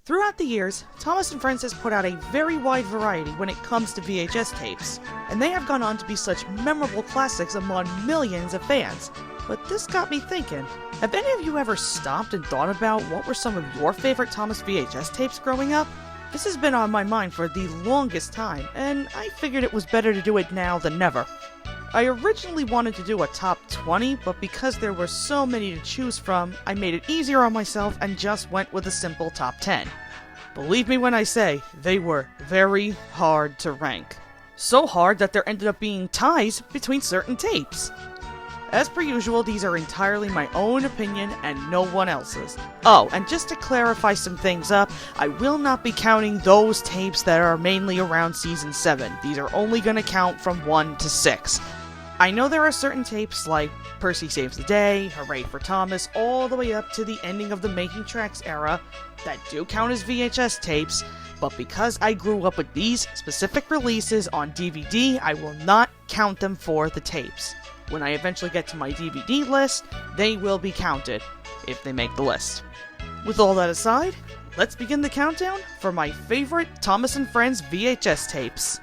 Throughout the years, Thomas & Friends has put out a very wide variety when it comes to VHS tapes, and they have gone on to be such memorable classics among millions of fans. But this got me thinking, have any of you ever stopped and thought about what were some of your favorite Thomas VHS tapes growing up? This has been on my mind for the longest time, and I figured it was better to do it now than never. I originally wanted to do a top 20, but because there were so many to choose from, I made it easier on myself and just went with a simple top 10. Believe me when I say, they were very hard to rank. So hard that there ended up being ties between certain tapes. As per usual, these are entirely my own opinion and no one else's. Oh, and just to clarify some things up, I will not be counting those tapes that are mainly around Season 7. These are only going to count from 1 to 6. I know there are certain tapes like Percy Saves the Day, Hooray for Thomas, all the way up to the ending of the Making Tracks era that do count as VHS tapes, but because I grew up with these specific releases on DVD, I will not count them for the tapes. When I eventually get to my DVD list, they will be counted, if they make the list. With all that aside, let's begin the countdown for my favorite Thomas & Friends VHS tapes.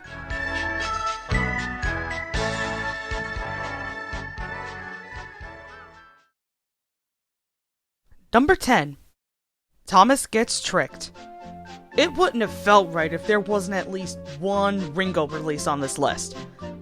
Number 10. Thomas Gets Tricked. It wouldn't have felt right if there wasn't at least one Ringo release on this list.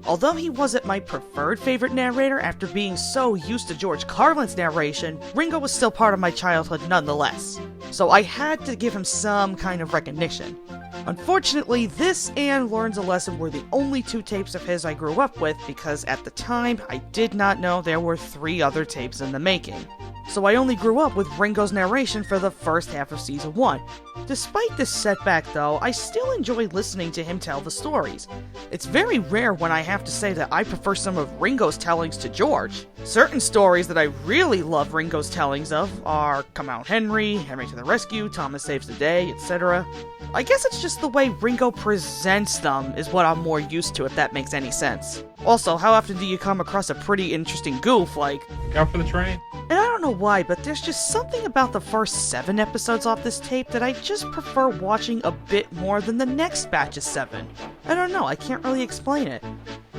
Although he wasn't my preferred favorite narrator after being so used to George Carlin's narration, Ringo was still part of my childhood nonetheless. So I had to give him some kind of recognition. Unfortunately, this and Learns a Lesson were the only two tapes of his I grew up with because at the time I did not know there were 3 other tapes in the making. So I only grew up with Ringo's narration for the first half of Season 1. Despite this setback though, I still enjoy listening to him tell the stories. It's very rare when I have to say that I prefer some of Ringo's tellings to George. Certain stories that I really love Ringo's tellings of are Come Out Henry, Henry to the Rescue, Thomas Saves the Day, etc. I guess it's just the way Ringo presents them is what I'm more used to, if that makes any sense. Also, how often do you come across a pretty interesting goof like, "Out for the train?" And I don't know why, but there's just something about the first 7 episodes off this tape that I just prefer watching a bit more than the next batch of 7. I don't know, I can't really explain it.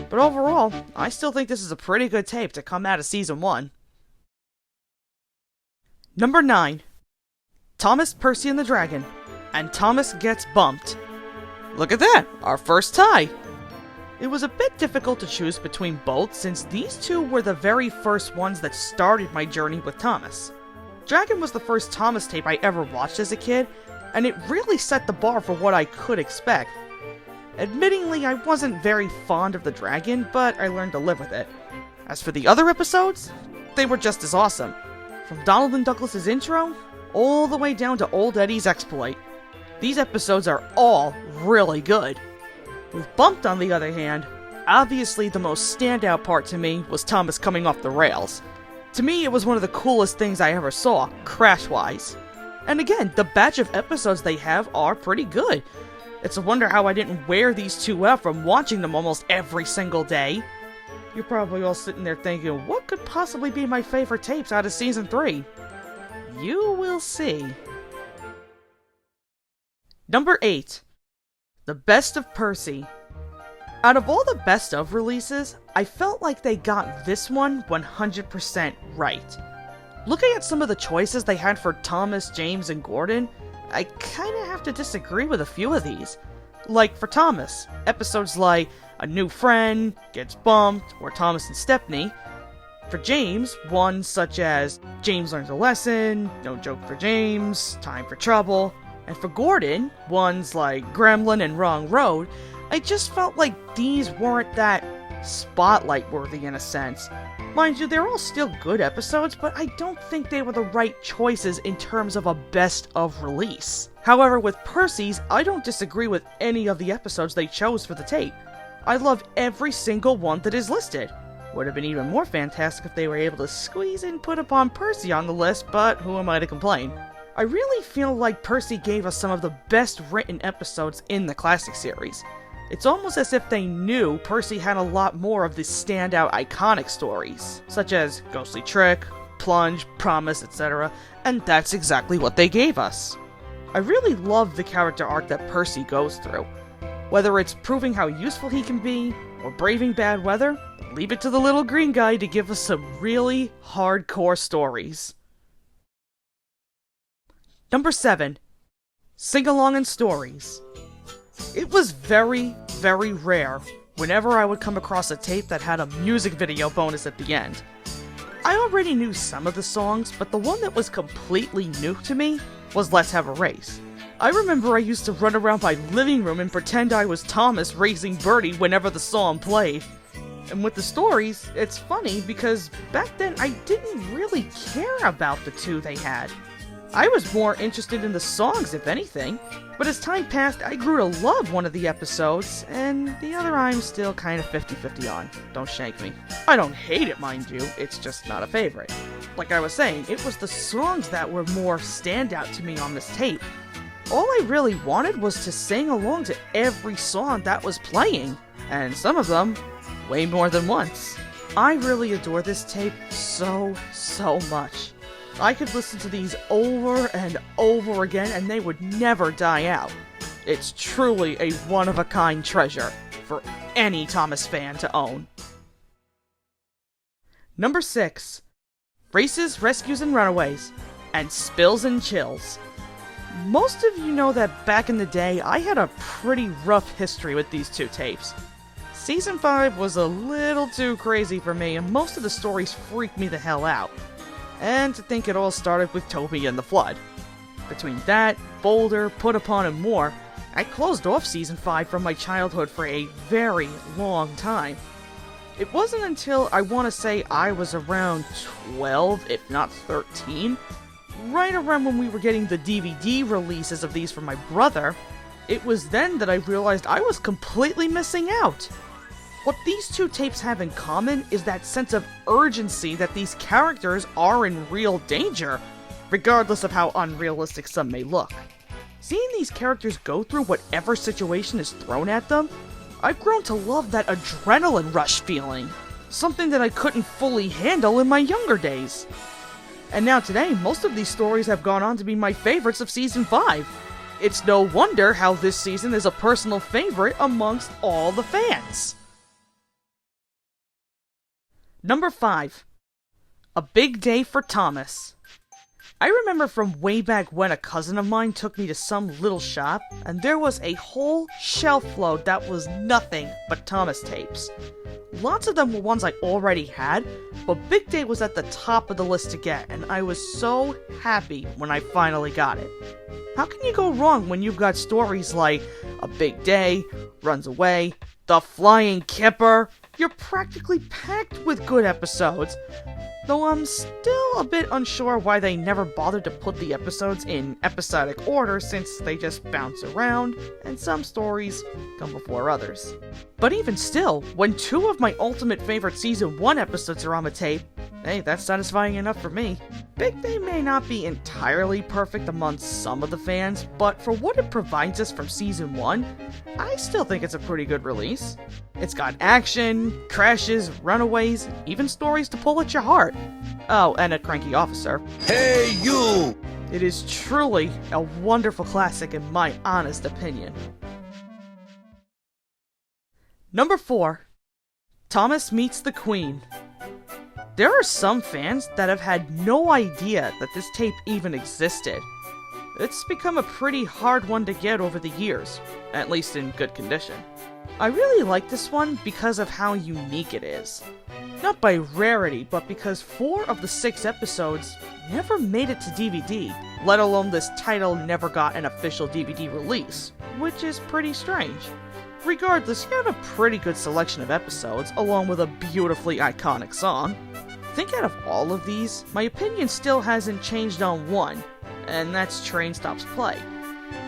But overall, I still think this is a pretty good tape to come out of Season 1. Number 9. Thomas, Percy and the Dragon, and Thomas Gets Bumped. Look at that, our first tie! It was a bit difficult to choose between both since these two were the very first ones that started my journey with Thomas. Dragon was the first Thomas tape I ever watched as a kid, and it really set the bar for what I could expect. Admittingly, I wasn't very fond of the Dragon, but I learned to live with it. As for the other episodes, they were just as awesome. From Donald and Douglas's intro, all the way down to Old Eddie's exploit. These episodes are all really good. With Bumped, on the other hand, obviously the most standout part to me was Thomas coming off the rails. To me, it was one of the coolest things I ever saw, crash-wise. And again, the batch of episodes they have are pretty good. It's a wonder how I didn't wear these two out from watching them almost every single day. You're probably all sitting there thinking, what could possibly be my favorite tapes out of Season 3? You will see. Number 8. The Best of Percy. Out of all the Best of releases, I felt like they got this one 100% right. Looking at some of the choices they had for Thomas, James, and Gordon, I kinda have to disagree with a few of these. Like for Thomas, episodes like A New Friend, Gets Bumped, or Thomas and Stepney. For James, ones such as James Learns a Lesson, No Joke for James, Time for Trouble. And for Gordon, ones like Gremlin and Wrong Road, I just felt like these weren't that spotlight-worthy in a sense. Mind you, they're all still good episodes, but I don't think they were the right choices in terms of a best of release. However, with Percy's, I don't disagree with any of the episodes they chose for the tape. I love every single one that is listed. Would have been even more fantastic if they were able to squeeze and put upon Percy on the list, but who am I to complain? I really feel like Percy gave us some of the best written episodes in the classic series. It's almost as if they knew Percy had a lot more of the standout iconic stories, such as Ghostly Trick, Plunge, Promise, etc., and that's exactly what they gave us. I really love the character arc that Percy goes through. Whether it's proving how useful he can be, or braving bad weather, leave it to the little green guy to give us some really hardcore stories. Number 7. Sing-along and stories. It was very, very rare whenever I would come across a tape that had a music video bonus at the end. I already knew some of the songs, but the one that was completely new to me was Let's Have a Race. I remember I used to run around my living room and pretend I was Thomas racing Bertie whenever the song played. And with the stories, it's funny because back then I didn't really care about the two they had. I was more interested in the songs, if anything, but as time passed, I grew to love one of the episodes, and the other I'm still kind of 50-50 on. Don't shank me. I don't hate it, mind you, it's just not a favorite. Like I was saying, it was the songs that were more standout to me on this tape. All I really wanted was to sing along to every song that was playing, and some of them way more than once. I really adore this tape so much. I could listen to these over and over again and they would never die out. It's truly a one-of-a-kind treasure for any Thomas fan to own. Number 6. Races, Rescues, and Runaways, and Spills and Chills. Most of you know that back in the day, I had a pretty rough history with these two tapes. Season 5 was a little too crazy for me, and most of the stories freaked me the hell out. And to think it all started with Toby and the Flood. Between that, Boulder, Put Upon, and more, I closed off Season 5 from my childhood for a very long time. It wasn't until I want to say I was around 12, if not 13, right around when we were getting the DVD releases of these from my brother, it was then that I realized I was completely missing out. What these two tapes have in common is that sense of urgency that these characters are in real danger, regardless of how unrealistic some may look. Seeing these characters go through whatever situation is thrown at them, I've grown to love that adrenaline rush feeling, something that I couldn't fully handle in my younger days. And now today, most of these stories have gone on to be my favorites of Season 5. It's no wonder how this season is a personal favorite amongst all the fans. Number 5. A Big Day for Thomas. I remember from way back when a cousin of mine took me to some little shop, and there was a whole shelf load that was nothing but Thomas tapes. Lots of them were ones I already had, but Big Day was at the top of the list to get, and I was so happy when I finally got it. How can you go wrong when you've got stories like A Big Day, Runs Away, The Flying Kipper? You're practically packed with good episodes, though I'm still a bit unsure why they never bothered to put the episodes in episodic order since they just bounce around, and some stories come before others. But even still, when 2 of my ultimate favorite Season 1 episodes are on the tape, hey, that's satisfying enough for me. Big Day may not be entirely perfect amongst some of the fans, but for what it provides us from Season 1, I still think it's a pretty good release. It's got action, crashes, runaways, even stories to pull at your heart. Oh, and a cranky officer. Hey, you! It is truly a wonderful classic in my honest opinion. Number 4. Thomas Meets the Queen. There are some fans that have had no idea that this tape even existed. It's become a pretty hard one to get over the years, at least in good condition. I really like this one because of how unique it is. Not by rarity, but because 4 of the 6 episodes never made it to DVD, let alone this title never got an official DVD release, which is pretty strange. Regardless, you have a pretty good selection of episodes, along with a beautifully iconic song. I think out of all of these, my opinion still hasn't changed on one, and that's Train Stops Play.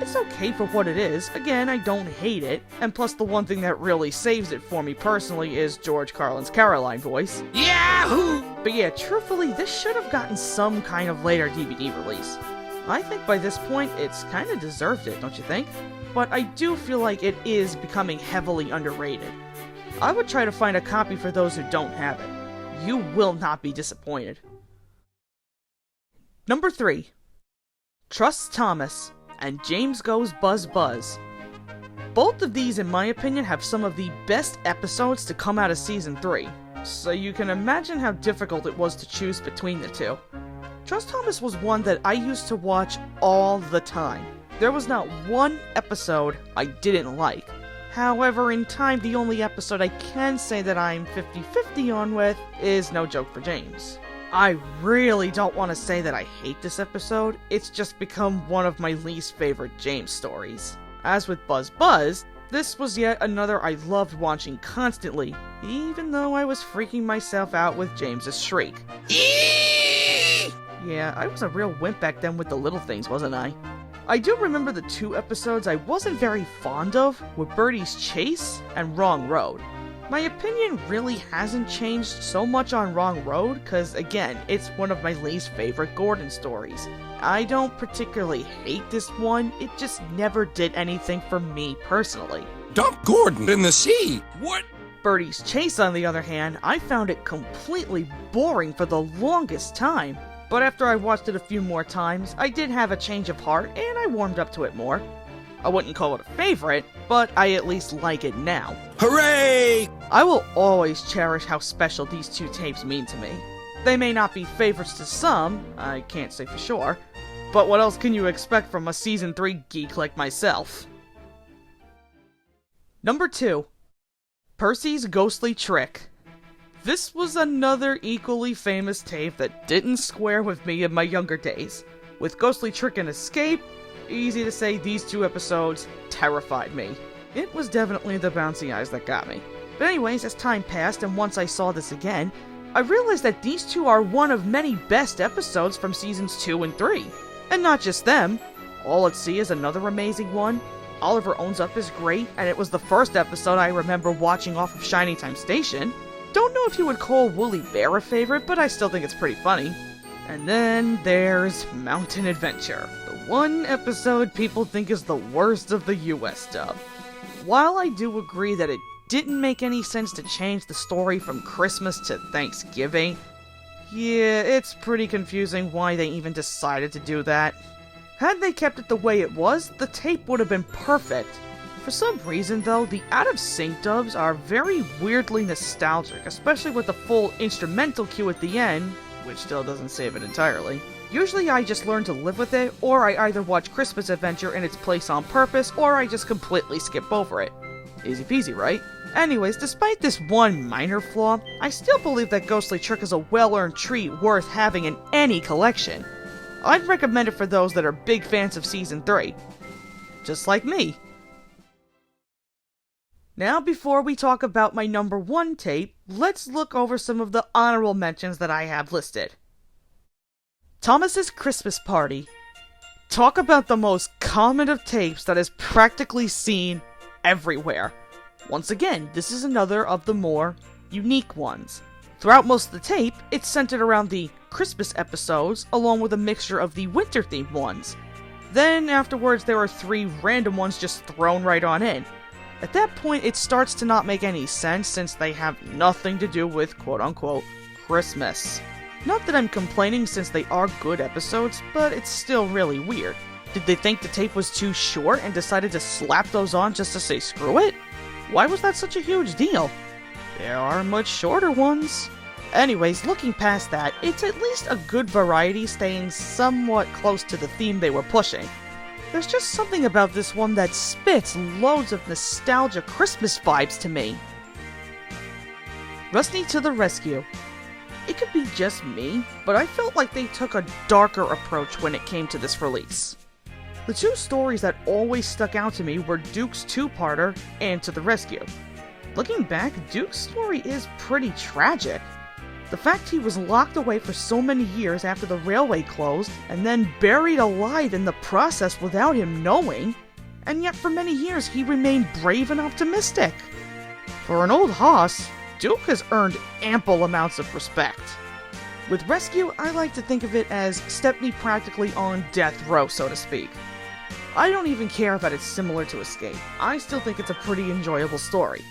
It's okay for what it is, again, I don't hate it, and plus the one thing that really saves it for me personally is George Carlin's Caroline voice. Yahoo! But yeah, truthfully, this should have gotten some kind of later DVD release. I think by this point, it's kinda deserved it, don't you think? But I do feel like it is becoming heavily underrated. I would try to find a copy for those who don't have it. You will not be disappointed. Number 3. Trust Thomas, and James Goes Buzz Buzz. Both of these, in my opinion, have some of the best episodes to come out of Season 3, so you can imagine how difficult it was to choose between the two. Trust Thomas was one that I used to watch all the time. There was not one episode I didn't like. However, in time, the only episode I can say that I'm 50-50 on with is No Joke for James. I really don't want to say that I hate this episode, it's just become one of my least favorite James stories. As with Buzz Buzz, this was yet another I loved watching constantly, even though I was freaking myself out with James's shriek. Yeah, I was a real wimp back then with the little things, wasn't I? I do remember the two episodes I wasn't very fond of were Birdie's Chase and Wrong Road. My opinion really hasn't changed so much on Wrong Road, cause again, it's one of my least favorite Gordon stories. I don't particularly hate this one, it just never did anything for me personally. Dump Gordon in the sea! What? Birdie's Chase, on the other hand, I found it completely boring for the longest time. But after I watched it a few more times, I did have a change of heart, and I warmed up to it more. I wouldn't call it a favorite, but I at least like it now. Hooray! I will always cherish how special these two tapes mean to me. They may not be favorites to some, I can't say for sure, but what else can you expect from a Season 3 geek like myself? Number 2. Percy's Ghostly Trick. This was another equally famous tape that didn't square with me in my younger days. With Ghostly Trick and Escape, easy to say these two episodes terrified me. It was definitely the bouncy eyes that got me. But anyways, as time passed and once I saw this again, I realized that these two are one of many best episodes from Seasons 2 and 3. And not just them, All at Sea is another amazing one, Oliver Owns Up is great, and it was the first episode I remember watching off of Shining Time Station. Don't know if you would call Woolly Bear a favorite, but I still think it's pretty funny. And then there's Mountain Adventure, the one episode people think is the worst of the US dub. While I do agree that it didn't make any sense to change the story from Christmas to Thanksgiving, yeah, it's pretty confusing why they even decided to do that. Had they kept it the way it was, the tape would have been perfect. For some reason though, the out-of-sync dubs are very weirdly nostalgic, especially with the full instrumental cue at the end, which still doesn't save it entirely. Usually I just learn to live with it, or I either watch Christmas Adventure in its place on purpose, or I just completely skip over it. Easy peasy, right? Anyways, despite this one minor flaw, I still believe that Ghostly Trick is a well-earned treat worth having in any collection. I'd recommend it for those that are big fans of Season 3. Just like me. Now, before we talk about my number 1 tape, let's look over some of the honorable mentions that I have listed. Thomas's Christmas Party. Talk about the most common of tapes that is practically seen everywhere. Once again, this is another of the more unique ones. Throughout most of the tape, it's centered around the Christmas episodes, along with a mixture of the winter-themed ones. Then, afterwards, there are 3 random ones just thrown right on in. At that point, it starts to not make any sense since they have nothing to do with quote-unquote Christmas. Not that I'm complaining since they are good episodes, but it's still really weird. Did they think the tape was too short and decided to slap those on just to say screw it? Why was that such a huge deal? There are much shorter ones. Anyways, looking past that, it's at least a good variety staying somewhat close to the theme they were pushing. There's just something about this one that spits loads of nostalgia Christmas vibes to me. Rusty to the Rescue. It could be just me, but I felt like they took a darker approach when it came to this release. The 2 stories that always stuck out to me were Duke's 2-parter and To the Rescue. Looking back, Duke's story is pretty tragic. The fact he was locked away for so many years after the railway closed, and then buried alive in the process without him knowing, and yet for many years he remained brave and optimistic. For an old hoss, Duke has earned ample amounts of respect. With Rescue, I like to think of it as Stepney practically on death row, so to speak. I don't even care that it's similar to Escape. I still think it's a pretty enjoyable story.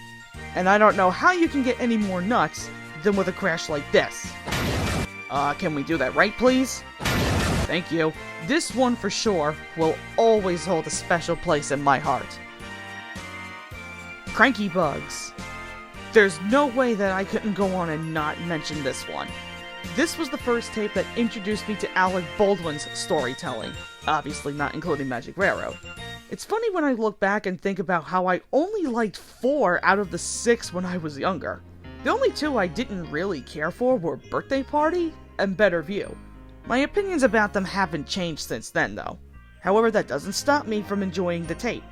And I don't know how you can get any more nuts than with a crash like this. Can we do that right, please? Thank you. This one for sure will always hold a special place in my heart. Cranky Bugs. There's no way that I couldn't go on and not mention this one. This was the first tape that introduced me to Alec Baldwin's storytelling, obviously not including Magic Railroad. It's funny when I look back and think about how I only liked 4 out of the 6 when I was younger. The only 2 I didn't really care for were Birthday Party and Better View. My opinions about them haven't changed since then though. However, that doesn't stop me from enjoying the tape,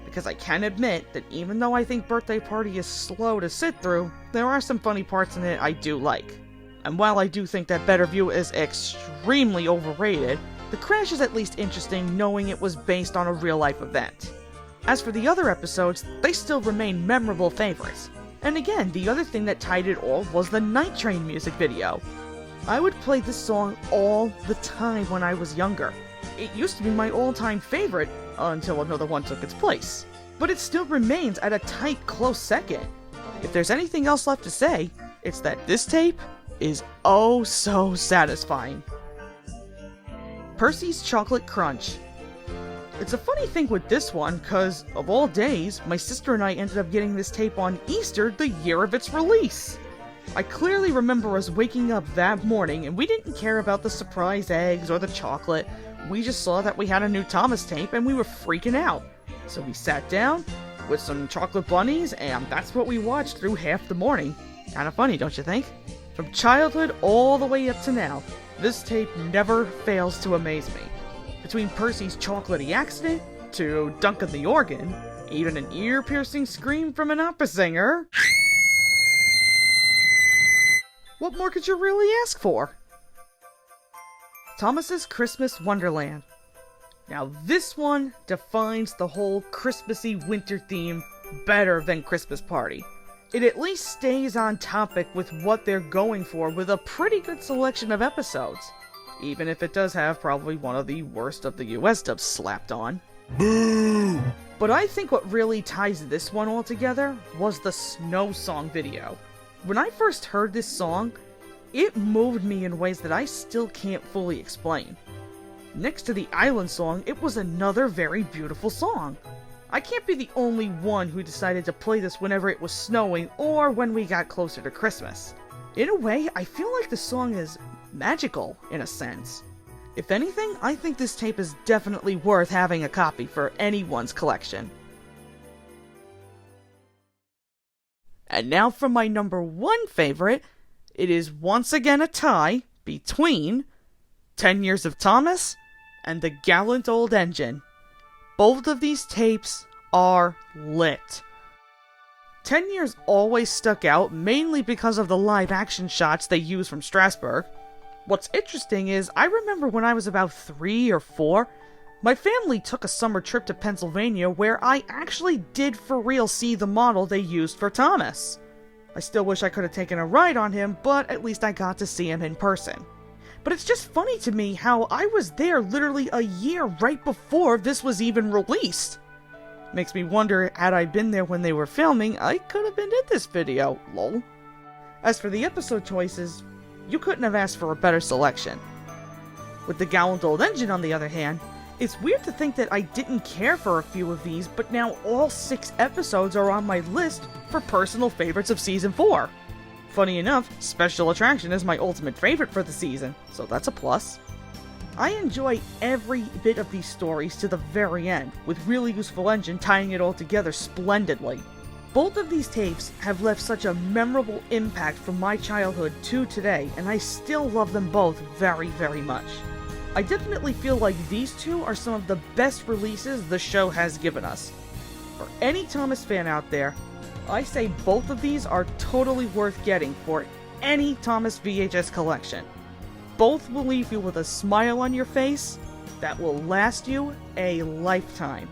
because I can admit that even though I think Birthday Party is slow to sit through, there are some funny parts in it I do like. And while I do think that Better View is extremely overrated, the Crash is at least interesting knowing it was based on a real-life event. As for the other episodes, they still remain memorable favorites. And again, the other thing that tied it all was the Night Train music video. I would play this song all the time when I was younger. It used to be my all-time favorite until another one took its place. But it still remains at a tight, close second. If there's anything else left to say, it's that this tape is oh so satisfying. Percy's Chocolate Crunch. It's a funny thing with this one, cause of all days, my sister and I ended up getting this tape on Easter the year of its release. I clearly remember us waking up that morning and we didn't care about the surprise eggs or the chocolate. We just saw that we had a new Thomas tape and we were freaking out. So we sat down with some chocolate bunnies and that's what we watched through half the morning. Kinda funny, don't you think? From childhood all the way up to now, this tape never fails to amaze me. Between Percy's chocolatey accident, to Duncan the organ, even an ear-piercing scream from an opera singer. What more could you really ask for? Thomas's Christmas Wonderland. Now this one defines the whole Christmassy winter theme better than Christmas Party. It at least stays on topic with what they're going for with a pretty good selection of episodes. Even if it does have probably one of the worst of the US dubs slapped on. Boo! But I think what really ties this one all together was the Snow Song video. When I first heard this song, it moved me in ways that I still can't fully explain. Next to the Island song, it was another very beautiful song. I can't be the only one who decided to play this whenever it was snowing or when we got closer to Christmas. In a way, I feel like the song is magical, in a sense. If anything, I think this tape is definitely worth having a copy for anyone's collection. And now for my number 1 favorite, it is once again a tie between 10 Years of Thomas and The Gallant Old Engine. Both of these tapes are lit. 10 Years always stuck out, mainly because of the live-action shots they use from Strasbourg. What's interesting is, I remember when I was about 3 or 4, my family took a summer trip to Pennsylvania where I actually did for real see the model they used for Thomas. I still wish I could have taken a ride on him, but at least I got to see him in person. But it's just funny to me how I was there literally a year right before this was even released. Makes me wonder, had I been there when they were filming, I could have been in this video, lol. As for the episode choices, you couldn't have asked for a better selection. With The Gallant Old Engine, on the other hand, it's weird to think that I didn't care for a few of these, but now all 6 episodes are on my list for personal favorites of Season 4. Funny enough, Special Attraction is my ultimate favorite for the season, so that's a plus. I enjoy every bit of these stories to the very end, with Really Useful Engine tying it all together splendidly. Both of these tapes have left such a memorable impact from my childhood to today, and I still love them both very, very much. I definitely feel like these 2 are some of the best releases the show has given us. For any Thomas fan out there, I say both of these are totally worth getting for any Thomas VHS collection. Both will leave you with a smile on your face that will last you a lifetime.